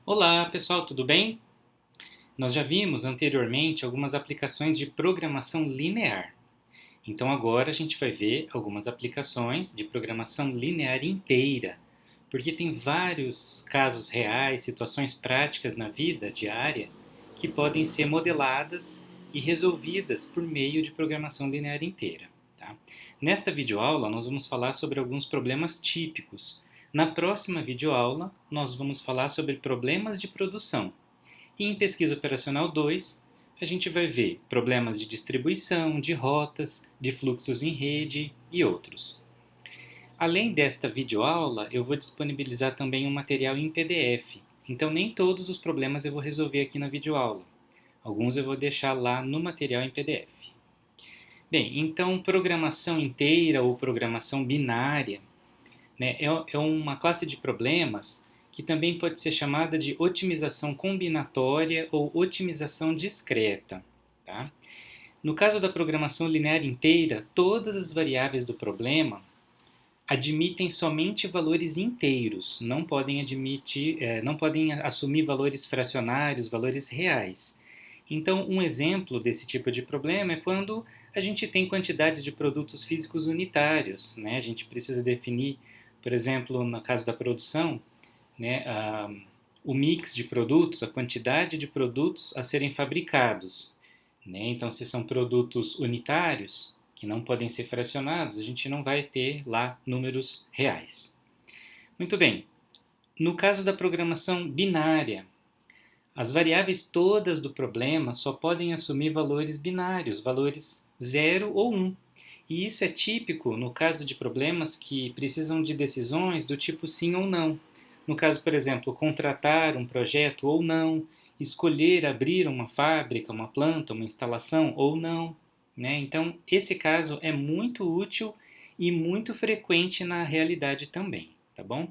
Olá, pessoal, tudo bem? Nós já vimos anteriormente algumas aplicações de programação linear. Então agora a gente vai ver algumas aplicações de programação linear inteira, porque tem vários casos reais, situações práticas na vida diária que podem ser modeladas e resolvidas por meio de programação linear inteira. Tá? Nesta videoaula nós vamos falar sobre alguns problemas típicos. Na próxima videoaula nós vamos falar sobre problemas de produção. E em Pesquisa Operacional 2, a gente vai ver problemas de distribuição, de rotas, de fluxos em rede e outros. Além desta videoaula, eu vou disponibilizar também um material em PDF. Então nem todos os problemas eu vou resolver aqui na videoaula. Alguns eu vou deixar lá no material em PDF. Bem, então programação inteira ou programação binária, né, é uma classe de problemas que também pode ser chamada de otimização combinatória ou otimização discreta. Tá? No caso da programação linear inteira, todas as variáveis do problema admitem somente valores inteiros, não podem assumir valores fracionários, valores reais. Então, um exemplo desse tipo de problema é quando a gente tem quantidades de produtos físicos unitários, né? A gente precisa definir, por exemplo, no caso da produção, né, o mix de produtos, a quantidade de produtos a serem fabricados. Né? Então, se são produtos unitários, que não podem ser fracionados, a gente não vai ter lá números reais. Muito bem, no caso da programação binária, as variáveis todas do problema só podem assumir valores binários, valores 0 ou 1. E isso é típico no caso de problemas que precisam de decisões do tipo sim ou não. No caso, por exemplo, contratar um projeto ou não, escolher abrir uma fábrica, uma planta, uma instalação ou não. Né? Então, esse caso é muito útil e muito frequente na realidade também, tá bom?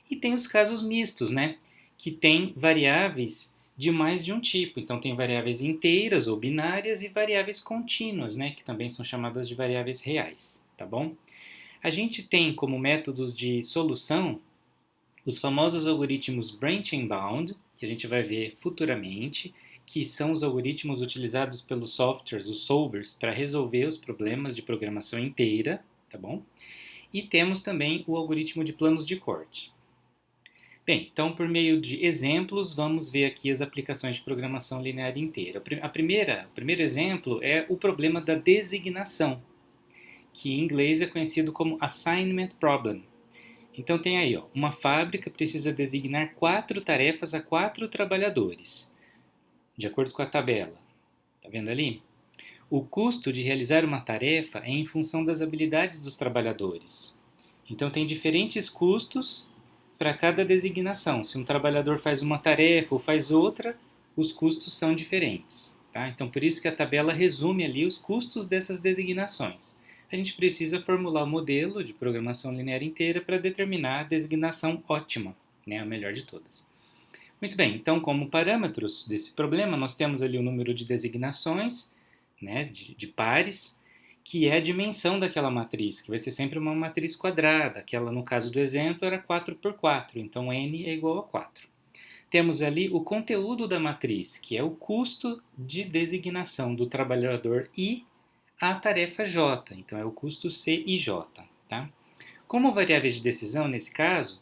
E tem os casos mistos, né? Que tem variáveis de mais de um tipo. Então, tem variáveis inteiras ou binárias e variáveis contínuas, né? Que também são chamadas de variáveis reais, tá bom? A gente tem como métodos de solução os famosos algoritmos branch and bound, que a gente vai ver futuramente, que são os algoritmos utilizados pelos softwares, os solvers, para resolver os problemas de programação inteira, tá bom? E temos também o algoritmo de planos de corte. Bem, então por meio de exemplos, vamos ver aqui as aplicações de programação linear inteira. O primeiro exemplo é o problema da designação, que em inglês é conhecido como assignment problem. Então tem aí, ó, uma fábrica precisa designar 4 tarefas a 4 trabalhadores, de acordo com a tabela. Tá vendo ali? O custo de realizar uma tarefa é em função das habilidades dos trabalhadores. Então tem diferentes custos para cada designação. Se um trabalhador faz uma tarefa ou faz outra, os custos são diferentes. Tá? Então por isso que a tabela resume ali os custos dessas designações. A gente precisa formular o modelo de programação linear inteira para determinar a designação ótima, né, a melhor de todas. Muito bem, então como parâmetros desse problema, nós temos ali o número de designações, né, de pares, que é a dimensão daquela matriz, que vai ser sempre uma matriz quadrada. Aquela, no caso do exemplo, era 4 por 4, então n é igual a 4. Temos ali o conteúdo da matriz, que é o custo de designação do trabalhador I à tarefa J, então é o custo CIJ. Tá? Como variáveis de decisão, nesse caso,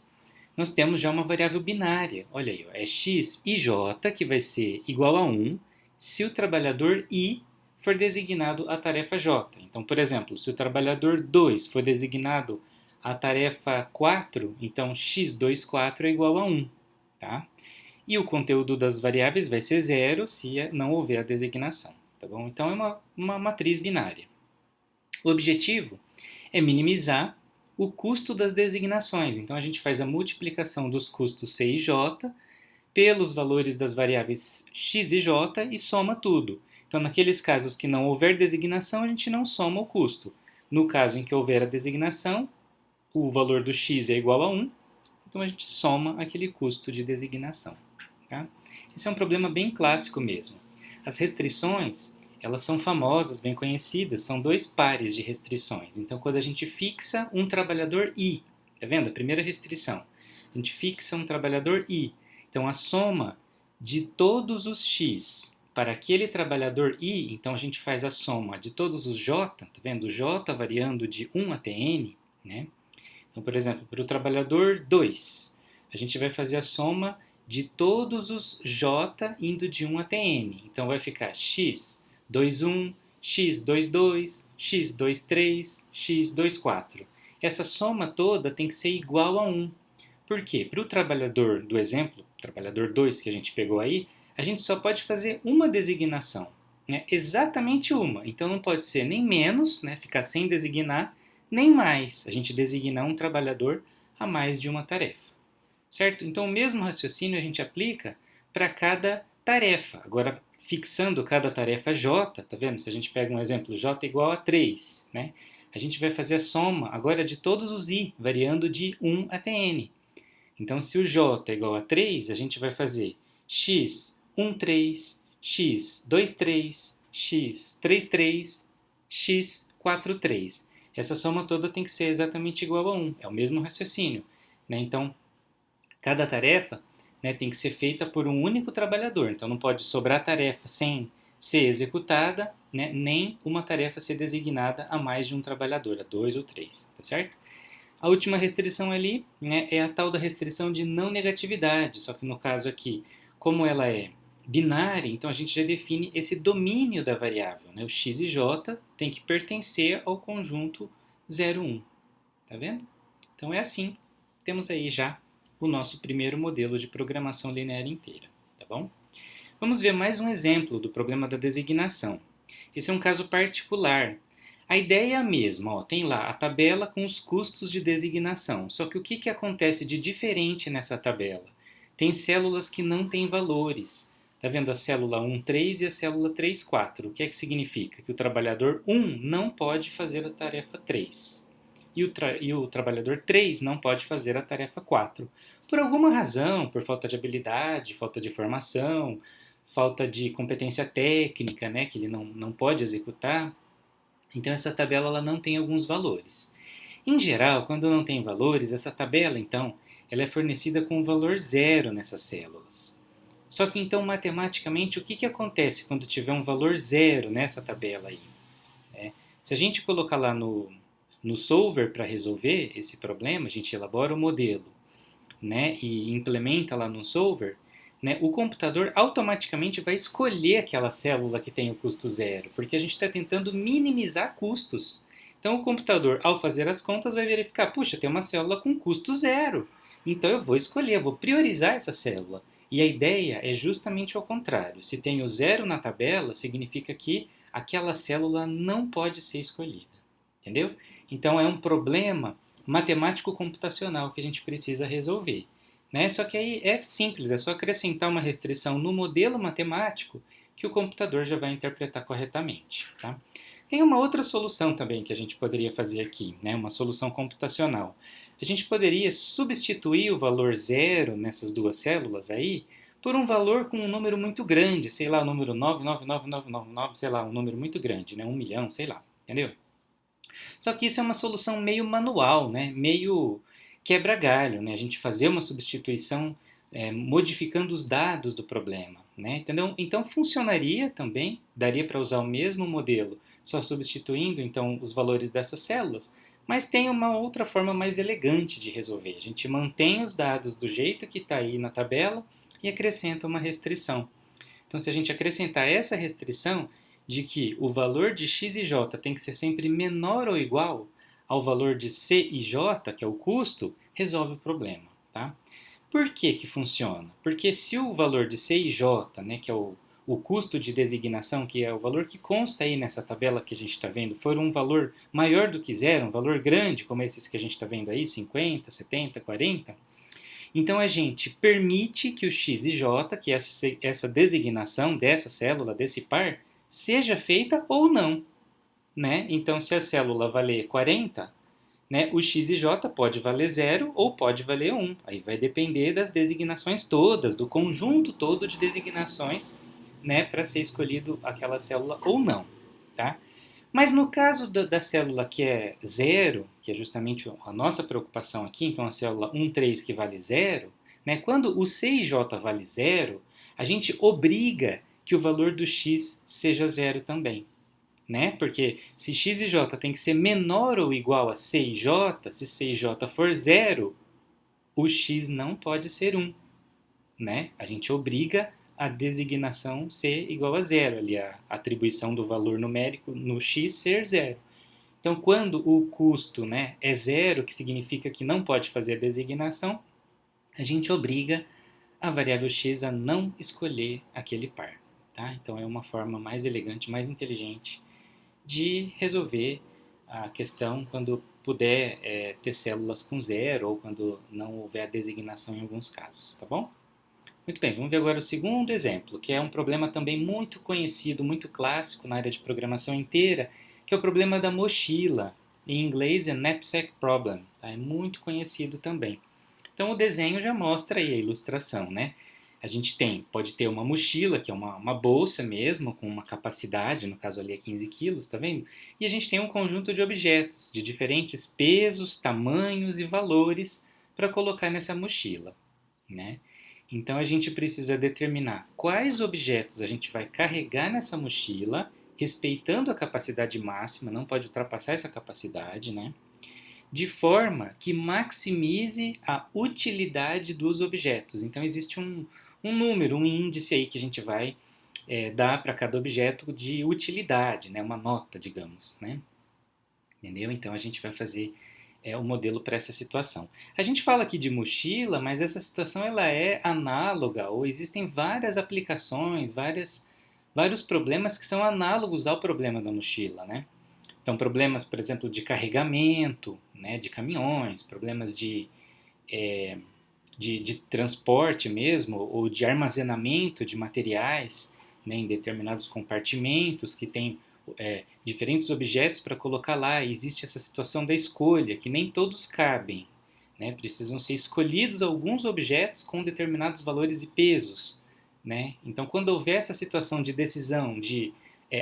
nós temos já uma variável binária. Olha aí, ó, é x e j, que vai ser igual a 1 se o trabalhador I for designado à tarefa J. Então, por exemplo, se o trabalhador 2 for designado à tarefa 4, então x24 é igual a 1. Tá? E o conteúdo das variáveis vai ser 0 se não houver a designação. Tá bom? Então, é uma matriz binária. O objetivo é minimizar o custo das designações. Então, a gente faz a multiplicação dos custos C e J pelos valores das variáveis x e j e soma tudo. Então, naqueles casos que não houver designação, a gente não soma o custo. No caso em que houver a designação, o valor do x é igual a 1, então a gente soma aquele custo de designação. Tá? Esse é um problema bem clássico mesmo. As restrições, elas são famosas, bem conhecidas, são 2 pares de restrições. Então, quando a gente fixa um trabalhador I, tá vendo? A primeira restrição, a gente fixa um trabalhador I. Então, a soma de todos os x para aquele trabalhador i, então a gente faz a soma de todos os j, tá vendo? J variando de 1 até n, né? Então, por exemplo, para o trabalhador 2, a gente vai fazer a soma de todos os j indo de 1 até n. Então, vai ficar x 21, x 22, x 23, x 24. Essa soma toda tem que ser igual a 1. Por quê? Para o trabalhador do exemplo, trabalhador 2 que a gente pegou aí, a gente só pode fazer uma designação, né? Exatamente uma. Então não pode ser nem menos, né? Ficar sem designar, nem mais. A gente designar um trabalhador a mais de uma tarefa, certo? Então o mesmo raciocínio a gente aplica para cada tarefa. Agora, fixando cada tarefa J, tá vendo? Se a gente pega um exemplo, J igual a 3, né? A gente vai fazer a soma agora de todos os i, variando de 1 até n. Então, se o j é igual a 3, a gente vai fazer x 13, x 23, x 33, x 43. Essa soma toda tem que ser exatamente igual a 1, é o mesmo raciocínio, né? Então, cada tarefa, né, tem que ser feita por um único trabalhador, então não pode sobrar tarefa sem ser executada, né, nem uma tarefa ser designada a mais de um trabalhador, a 2 ou 3, tá certo? A última restrição ali, né, é a tal da restrição de não negatividade, só que no caso aqui, como ela é binária, então a gente já define esse domínio da variável, né? O x e j tem que pertencer ao conjunto 0, 1, tá vendo? Então é assim, temos aí já o nosso primeiro modelo de programação linear inteira, tá bom? Vamos ver mais um exemplo do problema da designação. Esse é um caso particular. A ideia é a mesma, ó, tem lá a tabela com os custos de designação, só que o que acontece de diferente nessa tabela? Tem células que não têm valores. Está vendo a célula 1,3 e a célula 3,4. O que é que significa? Que o trabalhador 1 não pode fazer a tarefa 3. E o trabalhador 3 não pode fazer a tarefa 4. Por alguma razão, por falta de habilidade, falta de formação, falta de competência técnica, né, que ele não pode executar. Então essa tabela ela não tem alguns valores. Em geral, quando não tem valores, essa tabela, então, ela é fornecida com o valor zero nessas células. Só que, então, matematicamente, o que acontece quando tiver um valor zero nessa tabela aí? Se a gente colocar lá no solver para resolver esse problema, a gente elabora o modelo, né, e implementa lá no solver, né, o computador automaticamente vai escolher aquela célula que tem o custo zero, porque a gente está tentando minimizar custos. Então o computador, ao fazer as contas, vai verificar, puxa, tem uma célula com custo zero, então eu vou escolher, eu vou priorizar essa célula. E a ideia é justamente ao contrário. Se tem o zero na tabela, significa que aquela célula não pode ser escolhida. Entendeu? Então é um problema matemático-computacional que a gente precisa resolver. Né? Só que aí é simples, é só acrescentar uma restrição no modelo matemático que o computador já vai interpretar corretamente. Tá? Tem uma outra solução também que a gente poderia fazer aqui, né? Uma solução computacional. A gente poderia substituir o valor zero nessas duas células aí por um valor com um número muito grande, sei lá, o número 999999, sei lá, um número muito grande, né? 1 milhão, sei lá, entendeu? Só que isso é uma solução meio manual, né? Meio quebra-galho, né? A gente fazer uma substituição modificando os dados do problema, né? Entendeu? Então funcionaria também, daria para usar o mesmo modelo, só substituindo então os valores dessas células, mas tem uma outra forma mais elegante de resolver. A gente mantém os dados do jeito que está aí na tabela e acrescenta uma restrição. Então, se a gente acrescentar essa restrição de que o valor de x e j tem que ser sempre menor ou igual ao valor de c e j, que é o custo, resolve o problema. Tá? Por que funciona? Porque se o valor de c e j, né, que é o custo de designação, que é o valor que consta aí nessa tabela que a gente está vendo, for um valor maior do que zero, um valor grande, como esses que a gente está vendo aí, 50, 70, 40, então a gente permite que o x e j, que é essa designação dessa célula, desse par, seja feita ou não. Né? Então, se a célula valer 40, né, o x e j pode valer 0 ou pode valer 1. Aí vai depender das designações todas, do conjunto todo de designações, né, para ser escolhido aquela célula ou não. Tá? Mas no caso da célula que é 0, que é justamente a nossa preocupação aqui, então a célula 1,3 que vale 0, né? Quando o C e J vale zero, a gente obriga que o valor do x seja zero também, né? Porque se x e j tem que ser menor ou igual a c e j, se c e j for zero, o x não pode ser 1, né? A gente obriga a designação ser igual a zero, ali a atribuição do valor numérico no x ser zero. Então, quando o custo, né, é zero, que significa que não pode fazer a designação, a gente obriga a variável x a não escolher aquele par. Tá? Então, é uma forma mais elegante, mais inteligente de resolver a questão quando puder ter células com zero ou quando não houver a designação em alguns casos, tá bom? Muito bem, vamos ver agora o segundo exemplo, que é um problema também muito conhecido, muito clássico na área de programação inteira, que é o problema da mochila. Em inglês é knapsack problem, tá? É muito conhecido também. Então o desenho já mostra aí a ilustração, né? A gente pode ter uma mochila, que é uma bolsa mesmo, com uma capacidade, no caso ali é 15 quilos, tá vendo? E a gente tem um conjunto de objetos de diferentes pesos, tamanhos e valores para colocar nessa mochila, né? Então a gente precisa determinar quais objetos a gente vai carregar nessa mochila, respeitando a capacidade máxima, não pode ultrapassar essa capacidade, né? De forma que maximize a utilidade dos objetos. Então existe um número, um índice aí que a gente vai dar para cada objeto de utilidade, né? Uma nota, digamos, né? Entendeu? Então a gente vai fazer o modelo para essa situação. A gente fala aqui de mochila, mas essa situação ela é análoga, ou existem várias aplicações, vários problemas que são análogos ao problema da mochila, né? Então, problemas, por exemplo, de carregamento, né, de caminhões, problemas de transporte mesmo, ou de armazenamento de materiais, né, em determinados compartimentos que tem diferentes objetos para colocar lá. E existe essa situação da escolha, que nem todos cabem, né? Precisam ser escolhidos alguns objetos com determinados valores e pesos, né? Então, quando houver essa situação de decisão de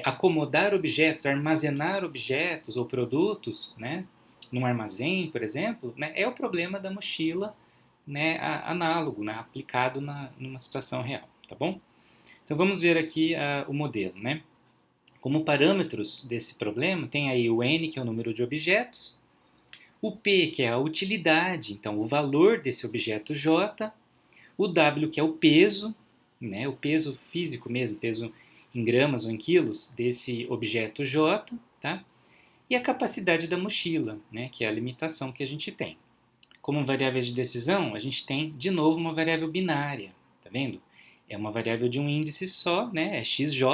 acomodar objetos, armazenar objetos ou produtos, né, num armazém, por exemplo, né, é o problema da mochila, né, análogo, né, aplicado numa situação real, tá bom? Então vamos ver aqui o modelo, né? Como parâmetros desse problema, tem aí o n, que é o número de objetos, o p, que é a utilidade, então o valor desse objeto j, o w, que é o peso, né, o peso físico mesmo, peso em gramas ou em quilos desse objeto j, tá? E a capacidade da mochila, né, que é a limitação que a gente tem. Como variáveis de decisão, a gente tem, de novo, uma variável binária, tá vendo? É uma variável de um índice só, né, é xj,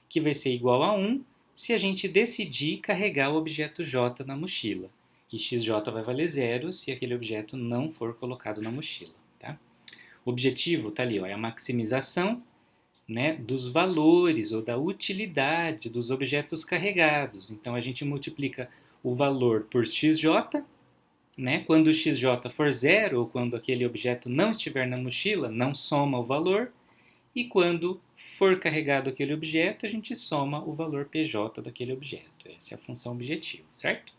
que vai ser igual a 1 se a gente decidir carregar o objeto j na mochila. E xj vai valer zero se aquele objeto não for colocado na mochila, tá? O objetivo está ali, ó, é a maximização, né, dos valores ou da utilidade dos objetos carregados. Então a gente multiplica o valor por xj, né? Quando o xj for zero, ou quando aquele objeto não estiver na mochila, não soma o valor. E quando for carregado aquele objeto, a gente soma o valor pj daquele objeto. Essa é a função objetivo, certo?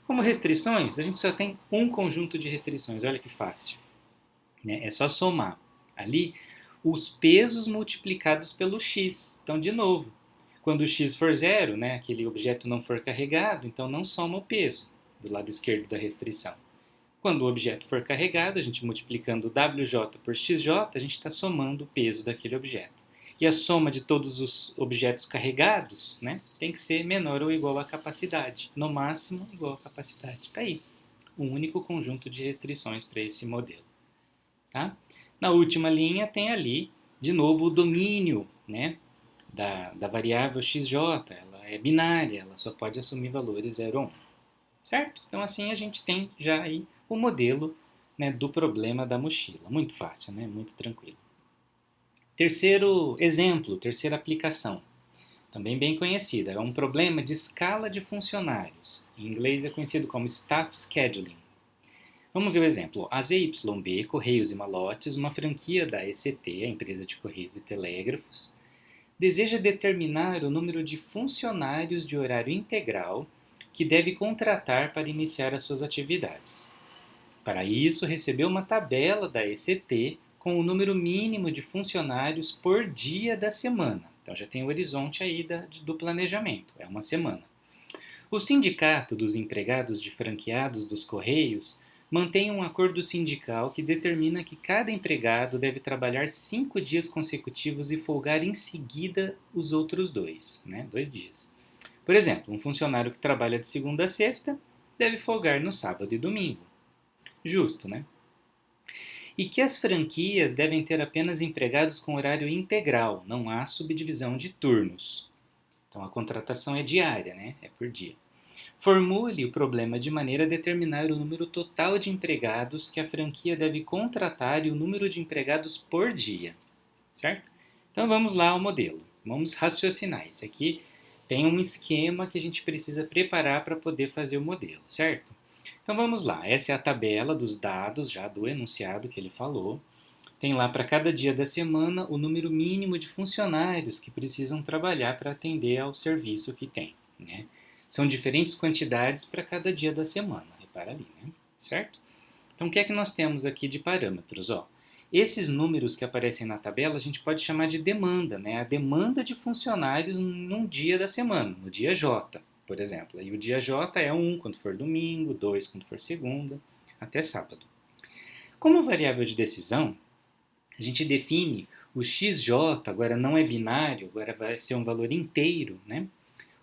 Como restrições, a gente só tem um conjunto de restrições. Olha que fácil, né? É só somar ali os pesos multiplicados pelo x. Então, de novo, quando o x for zero, né, aquele objeto não for carregado, então não soma o peso do lado esquerdo da restrição. Quando o objeto for carregado, a gente multiplicando wj por xj, a gente está somando o peso daquele objeto. E a soma de todos os objetos carregados, né, tem que ser menor ou igual à capacidade. No máximo, igual à capacidade. Está aí um único conjunto de restrições para esse modelo. Tá? Na última linha tem ali, de novo, o domínio, né, da variável xj. Ela é binária, ela só pode assumir valores 0 ou 1. Certo? Então assim a gente tem já aí o modelo, né, do problema da mochila. Muito fácil, né? Muito tranquilo. Terceiro exemplo, terceira aplicação, também bem conhecida, é um problema de escala de funcionários. Em inglês é conhecido como staff scheduling. Vamos ver o exemplo. A ZYB, Correios e Malotes, uma franquia da ECT, a empresa de Correios e Telégrafos, deseja determinar o número de funcionários de horário integral que deve contratar para iniciar as suas atividades. Para isso, recebeu uma tabela da ECT com o número mínimo de funcionários por dia da semana. Então já tem o horizonte aí do planejamento, é uma semana. O Sindicato dos Empregados de Franqueados dos Correios mantém um acordo sindical que determina que cada empregado deve trabalhar 5 dias consecutivos e folgar em seguida os outros 2, né? 2 dias. Por exemplo, um funcionário que trabalha de segunda a sexta deve folgar no sábado e domingo. Justo, né? E que as franquias devem ter apenas empregados com horário integral, não há subdivisão de turnos. Então a contratação é diária, né? É por dia. Formule o problema de maneira a determinar o número total de empregados que a franquia deve contratar e o número de empregados por dia, certo? Então vamos lá ao modelo. Vamos raciocinar. Isso aqui tem um esquema que a gente precisa preparar para poder fazer o modelo, certo? Então vamos lá. Essa é a tabela dos dados já do enunciado que ele falou. Tem lá para cada dia da semana o número mínimo de funcionários que precisam trabalhar para atender ao serviço que tem, né? São diferentes quantidades para cada dia da semana, repara ali, né? Certo? Então o que é que nós temos aqui de parâmetros? Ó, esses números que aparecem na tabela a gente pode chamar de demanda, né? A demanda de funcionários num dia da semana, no dia J, por exemplo. E o dia J é 1 quando for domingo, 2 quando for segunda, até sábado. Como variável de decisão, a gente define o XJ, agora não é binário, agora vai ser um valor inteiro, né?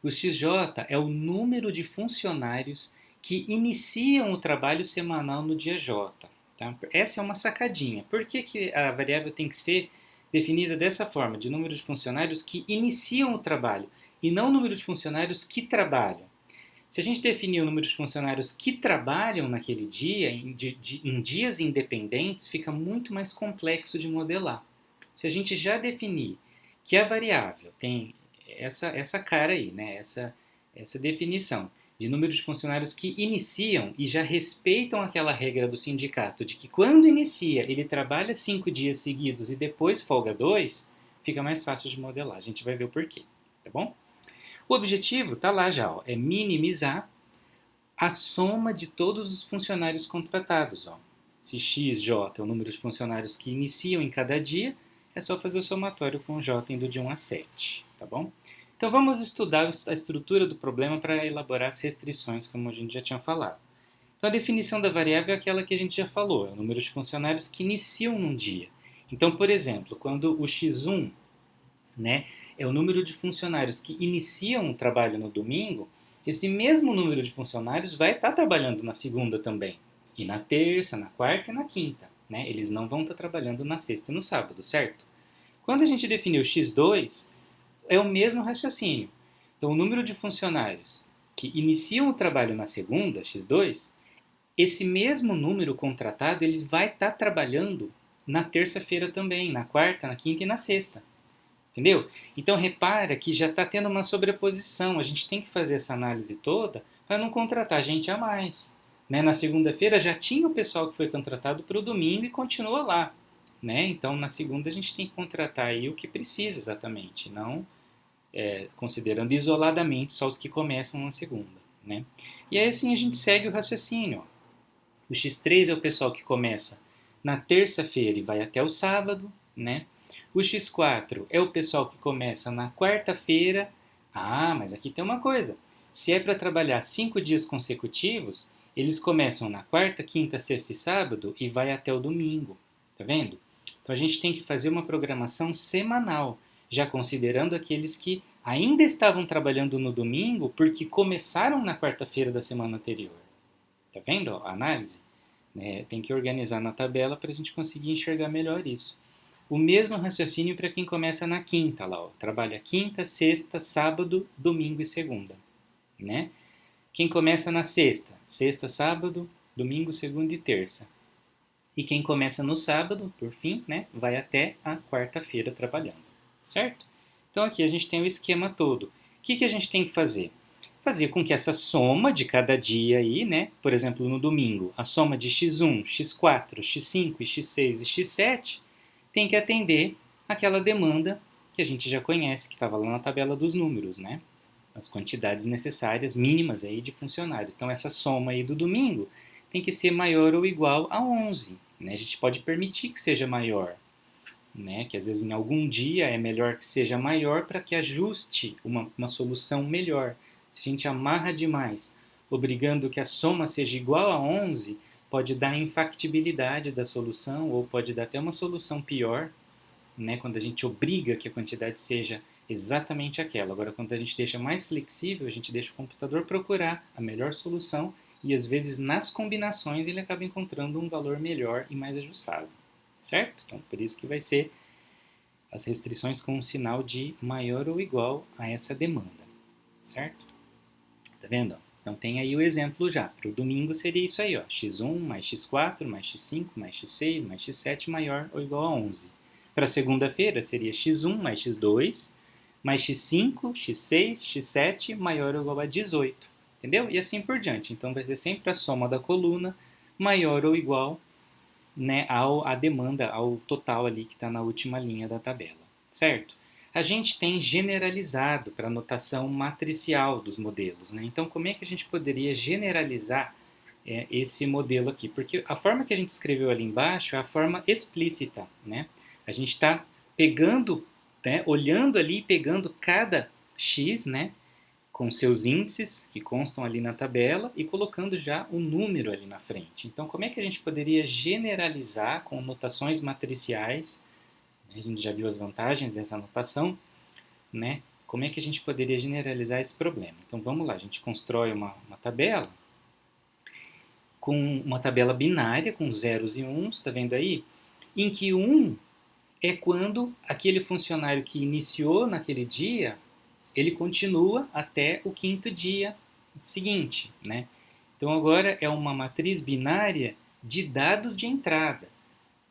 O XJ é o número de funcionários que iniciam o trabalho semanal no dia J. Tá? Essa é uma sacadinha. Por que a variável tem que ser definida dessa forma, de número de funcionários que iniciam o trabalho, e não o número de funcionários que trabalham? Se a gente definir o número de funcionários que trabalham naquele dia, em dias independentes, fica muito mais complexo de modelar. Se a gente já definir que a variável tem essa cara aí, né? essa definição de número de funcionários que iniciam e já respeitam aquela regra do sindicato de que quando inicia ele trabalha 5 dias seguidos e depois folga 2, fica mais fácil de modelar. A gente vai ver o porquê, tá bom? O objetivo está lá já, ó, é minimizar a soma de todos os funcionários contratados. Ó. Se XJ é o número de funcionários que iniciam em cada dia, é só fazer o somatório com o J indo de 1 a 7, tá bom? Então vamos estudar a estrutura do problema para elaborar as restrições, como a gente já tinha falado. Então a definição da variável é aquela que a gente já falou, é o número de funcionários que iniciam num dia. Então, por exemplo, quando o X1, né, é o número de funcionários que iniciam o trabalho no domingo, esse mesmo número de funcionários vai estar trabalhando na segunda também, e na terça, na quarta e na quinta. Né? Eles não vão estar trabalhando na sexta e no sábado, certo? Quando a gente definiu x2, é o mesmo raciocínio. Então, o número de funcionários que iniciam o trabalho na segunda, x2, esse mesmo número contratado ele vai estar trabalhando na terça-feira também, na quarta, na quinta e na sexta. Entendeu? Então repara que já está tendo uma sobreposição. A gente tem que fazer essa análise toda para não contratar gente a mais. Né? Na segunda-feira já tinha o pessoal que foi contratado para o domingo e continua lá. Né? Então na segunda a gente tem que contratar aí o que precisa exatamente, não considerando isoladamente só os que começam na segunda. Né? E aí assim a gente segue o raciocínio. Ó. O X3 é o pessoal que começa na terça-feira e vai até o sábado, né? O X4 é o pessoal que começa na quarta-feira. Ah, mas aqui tem uma coisa. Se é para trabalhar 5 dias consecutivos, eles começam na quarta, quinta, sexta e sábado e vai até o domingo. Tá vendo? Então a gente tem que fazer uma programação semanal, já considerando aqueles que ainda estavam trabalhando no domingo porque começaram na quarta-feira da semana anterior. Tá vendo a análise? Tem que organizar na tabela para a gente conseguir enxergar melhor isso. O mesmo raciocínio para quem começa na quinta, lá, ó. Trabalha quinta, sexta, sábado, domingo e segunda. Né? Quem começa na sexta, sexta, sábado, domingo, segunda e terça. E quem começa no sábado, por fim, né, vai até a quarta-feira trabalhando. Certo? Então aqui a gente tem o esquema todo. O que a gente tem que fazer? Fazer com que essa soma de cada dia aí, né, por exemplo, no domingo, a soma de x1, x4, x5, x6 e x7 tem que atender aquela demanda que a gente já conhece, que estava lá na tabela dos números, né? As quantidades necessárias, mínimas aí de funcionários. Então essa soma aí do domingo tem que ser maior ou igual a 11. Né? A gente pode permitir que seja maior, né? Que às vezes em algum dia é melhor que seja maior para que ajuste uma solução melhor. Se a gente amarra demais, obrigando que a soma seja igual a 11, pode dar infactibilidade da solução ou pode dar até uma solução pior, né? Quando a gente obriga que a quantidade seja exatamente aquela. Agora, quando a gente deixa mais flexível, a gente deixa o computador procurar a melhor solução e às vezes nas combinações ele acaba encontrando um valor melhor e mais ajustável, certo? Então, por isso que vai ser as restrições com um sinal de maior ou igual a essa demanda, certo? Tá vendo? Então tem aí o exemplo já. Para o domingo seria isso aí, ó, x1 mais x4 mais x5 mais x6 mais x7 maior ou igual a 11. Para segunda-feira seria x1 mais x2 mais x5, x6, x7 maior ou igual a 18. Entendeu? E assim por diante. Então vai ser sempre a soma da coluna maior ou igual, né, à demanda, ao total ali que está na última linha da tabela. Certo? A gente tem generalizado para a notação matricial dos modelos. Né? Então, como é que a gente poderia generalizar esse modelo aqui? Porque a forma que a gente escreveu ali embaixo é a forma explícita. Né? A gente está pegando, né, olhando ali, pegando cada x, né, com seus índices que constam ali na tabela e colocando já o número ali na frente. Então, como é que a gente poderia generalizar com notações matriciais? A gente já viu as vantagens dessa notação, né? Como é que a gente poderia generalizar esse problema? Então, vamos lá, a gente constrói uma tabela com uma tabela binária com zeros e uns, tá vendo aí? Em que 1 é quando aquele funcionário que iniciou naquele dia ele continua até o quinto dia seguinte, né? Então agora é uma matriz binária de dados de entrada,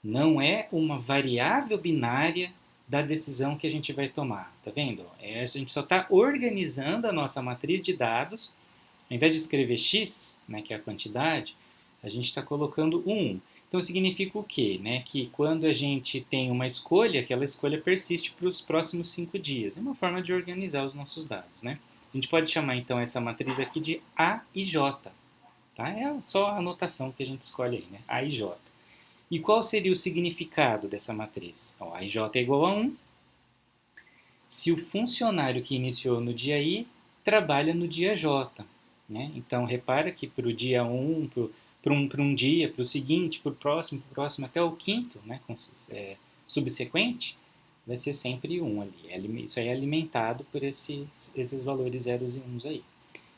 não é uma variável binária da decisão que a gente vai tomar, tá vendo? A gente só está organizando a nossa matriz de dados, ao invés de escrever x, né, que é a quantidade, a gente está colocando 1. Então significa o quê? Né? Que quando a gente tem uma escolha, aquela escolha persiste para os próximos 5 dias. É uma forma de organizar os nossos dados. Né? A gente pode chamar então essa matriz aqui de A e J. Tá? É só a anotação que a gente escolhe aí, né? A e J. E qual seria o significado dessa matriz? Então, A e J é igual a 1 se o funcionário que iniciou no dia I trabalha no dia J. Né? Então repara que para o dia 1, para um dia, para o seguinte, para o próximo, até o quinto, né, subsequente, vai ser sempre 1 ali. Isso aí é alimentado por esses valores zeros e uns aí.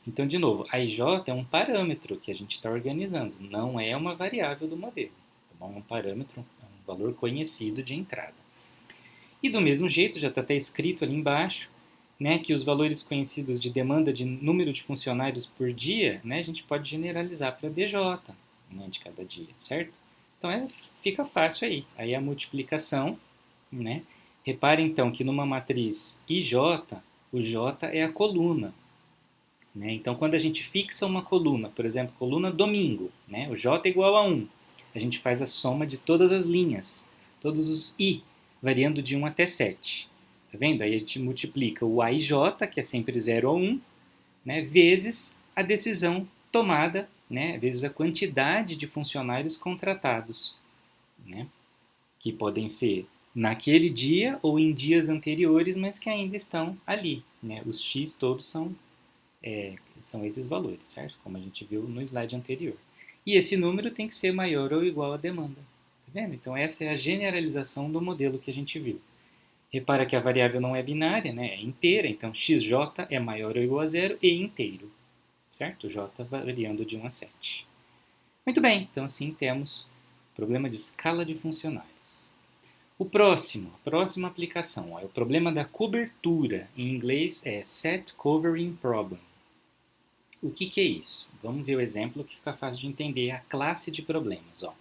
Então, de novo, a IJ é um parâmetro que a gente está organizando, não é uma variável do modelo. Tá bom? É um parâmetro, é um valor conhecido de entrada. E do mesmo jeito, já está até escrito ali embaixo, né, que os valores conhecidos de demanda de número de funcionários por dia, né, a gente pode generalizar para DJ, né, de cada dia, certo? Então fica fácil aí. Aí a multiplicação, né? Repare então que numa matriz IJ, o J é a coluna. Né? Então quando a gente fixa uma coluna, por exemplo, coluna domingo, né, o J é igual a 1, a gente faz a soma de todas as linhas, todos os I, variando de 1 até 7. Tá vendo? Aí a gente multiplica o A e J, que é sempre 0 ou 1, né, vezes a decisão tomada, né, vezes a quantidade de funcionários contratados, né, que podem ser naquele dia ou em dias anteriores, mas que ainda estão ali. Né, os X todos são esses valores, certo? Como a gente viu no slide anterior. E esse número tem que ser maior ou igual à demanda. Tá vendo? Então essa é a generalização do modelo que a gente viu. Repara que a variável não é binária, né? É inteira, então xj é maior ou igual a zero e inteiro, certo? J variando de 1 a 7. Muito bem, então assim temos o problema de escala de funcionários. A próxima aplicação, ó, é o problema da cobertura. Em inglês é Set Covering Problem. O que é isso? Vamos ver o exemplo que fica fácil de entender a classe de problemas. Ó.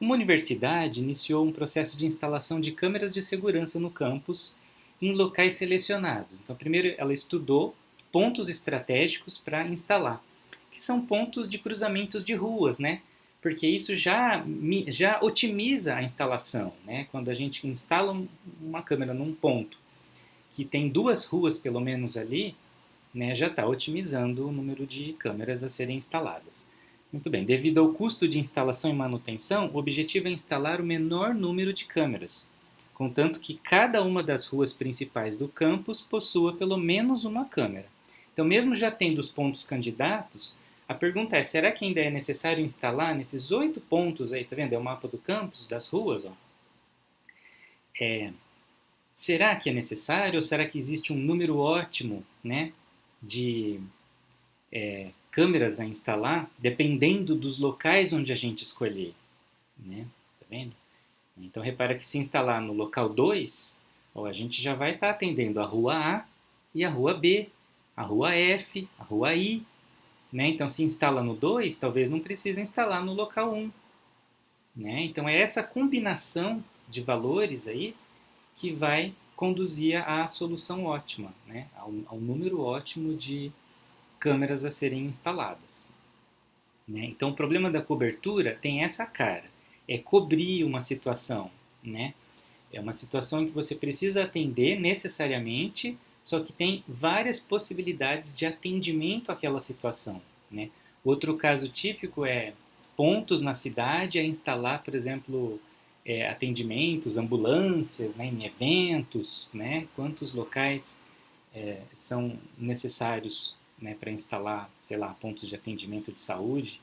Uma universidade iniciou um processo de instalação de câmeras de segurança no campus em locais selecionados. Então, primeiro ela estudou pontos estratégicos para instalar, que são pontos de cruzamentos de ruas, né? Porque isso já otimiza a instalação, né? Quando a gente instala uma câmera num ponto que tem 2 ruas pelo menos ali, né, já está otimizando o número de câmeras a serem instaladas. Muito bem. Devido ao custo de instalação e manutenção, o objetivo é instalar o menor número de câmeras, contanto que cada uma das ruas principais do campus possua pelo menos uma câmera. Então, mesmo já tendo os pontos candidatos, a pergunta é: será que ainda é necessário instalar nesses 8 pontos aí? Tá vendo? É o mapa do campus, das ruas, ó. Será que é necessário ou será que existe um número ótimo, né, de câmeras a instalar, dependendo dos locais onde a gente escolher, né? Tá vendo? Então repara que se instalar no local 2, ó, a gente já vai estar atendendo a rua A e a rua B, a rua F, a rua I, né? Então se instala no 2, talvez não precise instalar no local 1, né? Então é essa combinação de valores aí que vai conduzir à solução ótima, né? Ao número ótimo de câmeras a serem instaladas. Né? Então, o problema da cobertura tem essa cara, é cobrir uma situação. Né? É uma situação em que você precisa atender necessariamente, só que tem várias possibilidades de atendimento àquela situação. Né? Outro caso típico é pontos na cidade a instalar, por exemplo, atendimentos, ambulâncias, né, em eventos, né? Quantos locais são necessários, né, para instalar, sei lá, pontos de atendimento de saúde,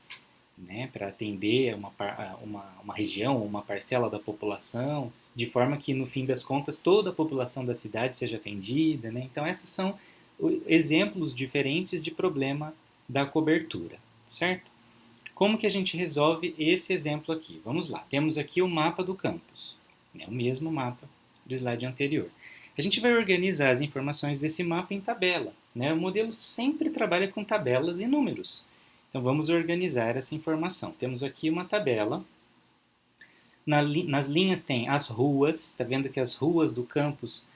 né, para atender uma região, uma parcela da população, de forma que, no fim das contas, toda a população da cidade seja atendida. Né? Então, esses são exemplos diferentes de problema da cobertura, certo? Como que a gente resolve esse exemplo aqui? Vamos lá, temos aqui o mapa do campus, né, o mesmo mapa do slide anterior. A gente vai organizar as informações desse mapa em tabela. Né? O modelo sempre trabalha com tabelas e números. Então vamos organizar essa informação. Temos aqui uma tabela. Nas linhas tem as ruas, está vendo que as ruas do campus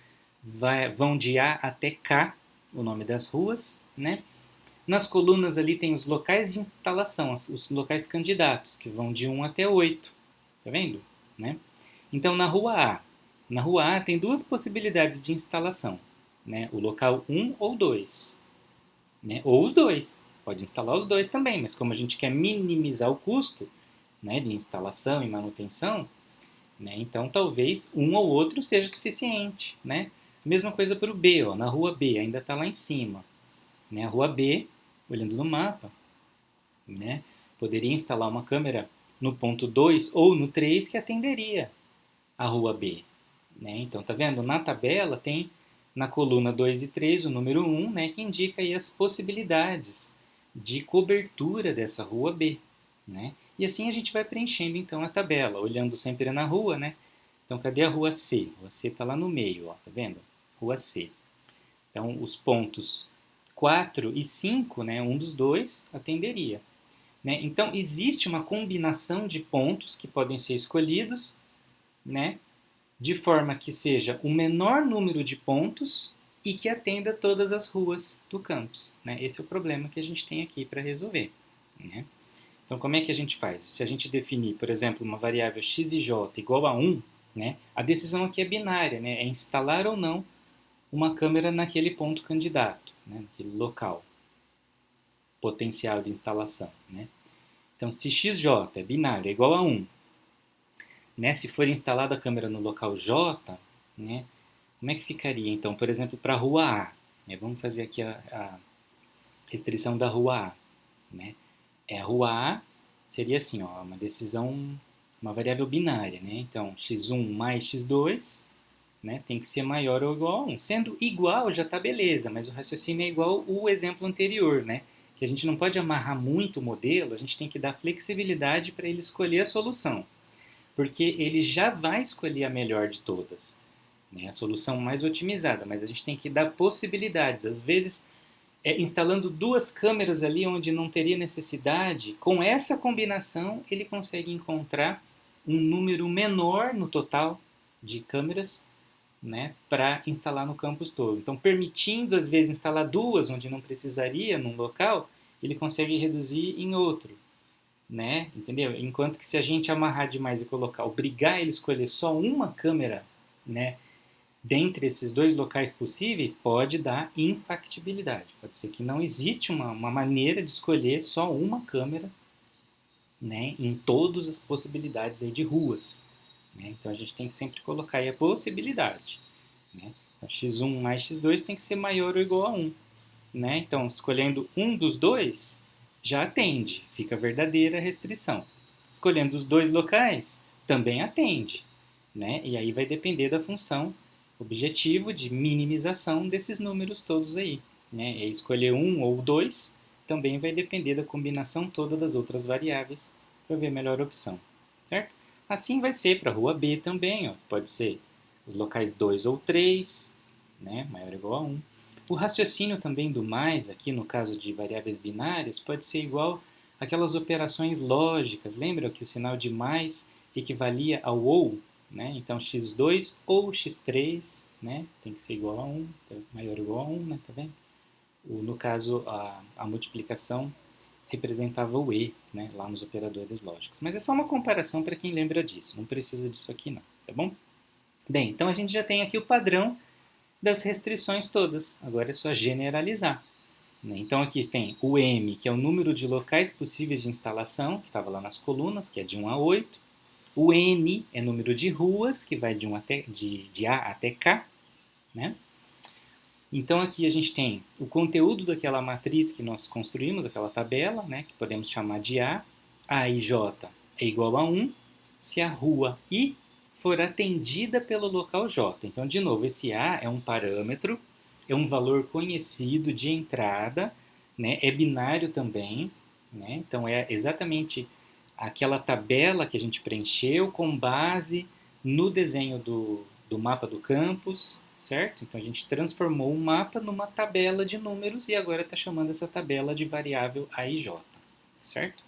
vão de A até K, o nome das ruas. Né? Nas colunas ali tem os locais de instalação, os locais candidatos, que vão de 1 até 8. Tá vendo? Né? Então, na rua A tem duas possibilidades de instalação. Né? O local 1 ou 2. Né? Ou os dois. Pode instalar os dois também, mas como a gente quer minimizar o custo, né, de instalação e manutenção, né, então talvez um ou outro seja suficiente. Né? Mesma coisa para o B, ó, na rua B, ainda está lá em cima. Né? A rua B, olhando no mapa, né, poderia instalar uma câmera no ponto 2 ou no 3 que atenderia a rua B. Né? Então, tá vendo? Na tabela tem na coluna 2 e 3 o número 1, né, que indica aí as possibilidades de cobertura dessa rua B. Né? E assim a gente vai preenchendo então a tabela, olhando sempre na rua. Né? Então, cadê a rua C? A rua C está lá no meio, ó, tá vendo? Rua C. Então, os pontos 4 e 5, né, um dos dois atenderia. Né? Então, existe uma combinação de pontos que podem ser escolhidos, né, de forma que seja o menor número de pontos e que atenda todas as ruas do campus. Né? Esse é o problema que a gente tem aqui para resolver. Né? Então, como é que a gente faz? Se a gente definir, por exemplo, uma variável x e j igual a 1, né, a decisão aqui é binária, né, é instalar ou não uma câmera naquele ponto candidato, né, naquele local potencial de instalação. Né? Então, se xj é binário, é igual a 1, né, se for instalada a câmera no local J, né, como é que ficaria, então, por exemplo, para a rua A? Né, vamos fazer aqui a restrição da rua A. Né? A rua A seria assim, ó, uma decisão, uma variável binária. Né? Então, x1 mais x2, né, tem que ser maior ou igual a 1. Sendo igual já está beleza, mas o raciocínio é igual o exemplo anterior, né? Que a gente não pode amarrar muito o modelo, a gente tem que dar flexibilidade para ele escolher a solução, porque ele já vai escolher a melhor de todas, né? A solução mais otimizada, mas a gente tem que dar possibilidades. Às vezes, instalando duas câmeras ali onde não teria necessidade, com essa combinação ele consegue encontrar um número menor no total de câmeras, né, para instalar no campus todo. Então, permitindo às vezes instalar duas onde não precisaria num local, ele consegue reduzir em outro. Né? Entendeu? Enquanto que se a gente amarrar demais e colocar, obrigar ele a escolher só uma câmera, né, dentre esses dois locais possíveis, pode dar infactibilidade. Pode ser que não existe uma maneira de escolher só uma câmera, né, em todas as possibilidades aí de ruas. Né? Então a gente tem que sempre colocar aí a possibilidade. Né? Então, x1 mais x2 tem que ser maior ou igual a 1. Né? Então, escolhendo um dos dois, já atende, fica verdadeira a restrição. Escolhendo os dois locais, também atende. Né? E aí vai depender da função objetivo de minimização desses números todos aí. Né? E escolher um ou dois também vai depender da combinação toda das outras variáveis para ver a melhor opção. Certo? Assim vai ser para a rua B também. Ó. Pode ser os locais 2 ou 3, né? Maior ou igual a 1. O raciocínio também do mais, aqui no caso de variáveis binárias, pode ser igual àquelas operações lógicas. Lembra que o sinal de mais equivalia ao ou? Né? Então, x2 ou x3, né? Tem que ser igual a 1, maior ou igual a 1, né? Tá vendo? No caso, a multiplicação representava o e, né? Lá nos operadores lógicos. Mas é só uma comparação para quem lembra disso, não precisa disso aqui não, tá bom? Bem, então a gente já tem aqui o padrão das restrições todas, agora é só generalizar. Né? Então aqui tem o M, que é o número de locais possíveis de instalação, que estava lá nas colunas, que é de 1 a 8. O N é número de ruas, que vai de A até K. Né? Então aqui a gente tem o conteúdo daquela matriz que nós construímos, aquela tabela, né, que podemos chamar de A e J é igual a 1, se a rua I for atendida pelo local J. Então, de novo, esse A é um parâmetro, é um valor conhecido de entrada, né, é binário também, né, então é exatamente aquela tabela que a gente preencheu com base no desenho do mapa do campus, certo? Então a gente transformou o mapa numa tabela de números e agora está chamando essa tabela de variável A e J, certo?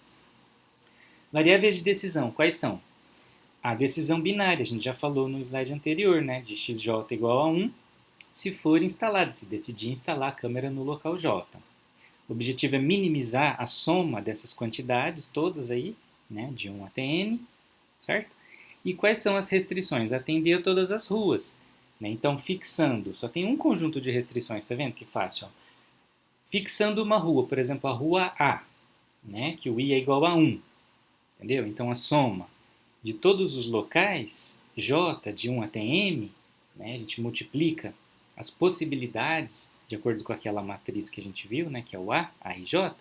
Variáveis de decisão, quais são? A decisão binária, a gente já falou no slide anterior, né? De xj igual a 1, se for instalada, se decidir instalar a câmera no local J. O objetivo é minimizar a soma dessas quantidades todas aí, né? De 1 até n, certo? E quais são as restrições? Atender a todas as ruas. Né? Então, fixando, só tem um conjunto de restrições, tá vendo que fácil? Ó. Fixando uma rua, por exemplo, a rua A, né? Que o i é igual a 1, entendeu? Então, a soma de todos os locais, j de 1 até m, né? A gente multiplica as possibilidades, de acordo com aquela matriz que a gente viu, né? Que é o A e J,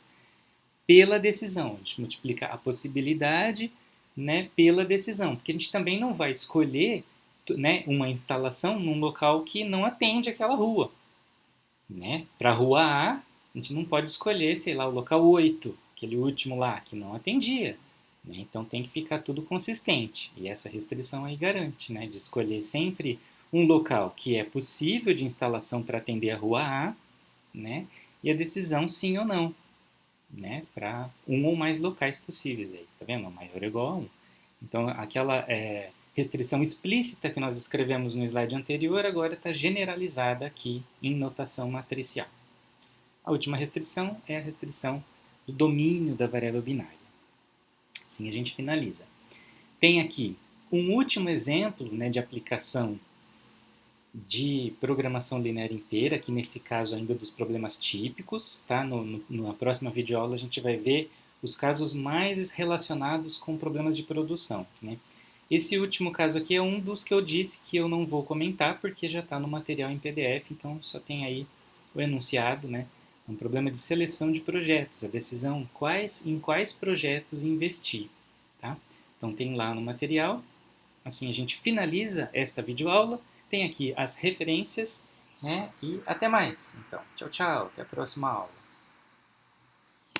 pela decisão. A gente multiplica a possibilidade, né, pela decisão, porque a gente também não vai escolher, né, uma instalação num local que não atende aquela rua. Né? Para a rua A, a gente não pode escolher, sei lá, o local 8, aquele último lá, que não atendia. Né? Então tem que ficar tudo consistente. E essa restrição aí garante, né, de escolher sempre um local que é possível de instalação para atender a rua A, né, e a decisão sim ou não. Né, para um ou mais locais possíveis. Aí, tá vendo? Maior ou igual a 1. Então, aquela restrição explícita que nós escrevemos no slide anterior, agora está generalizada aqui em notação matricial. A última restrição é a restrição do domínio da variável binária. Assim a gente finaliza. Tem aqui um último exemplo, né, de aplicação de programação linear inteira, aqui nesse caso ainda dos problemas típicos, tá? Na próxima videoaula a gente vai ver os casos mais relacionados com problemas de produção, né? Esse último caso aqui é um dos que eu disse que eu não vou comentar porque já está no material em PDF, então só tem aí o enunciado, né? É um problema de seleção de projetos, a decisão em quais projetos investir, tá? Então tem lá no material. Assim a gente finaliza esta videoaula. Tem aqui as referências, né? E até mais. Então, tchau, tchau. Até a próxima aula.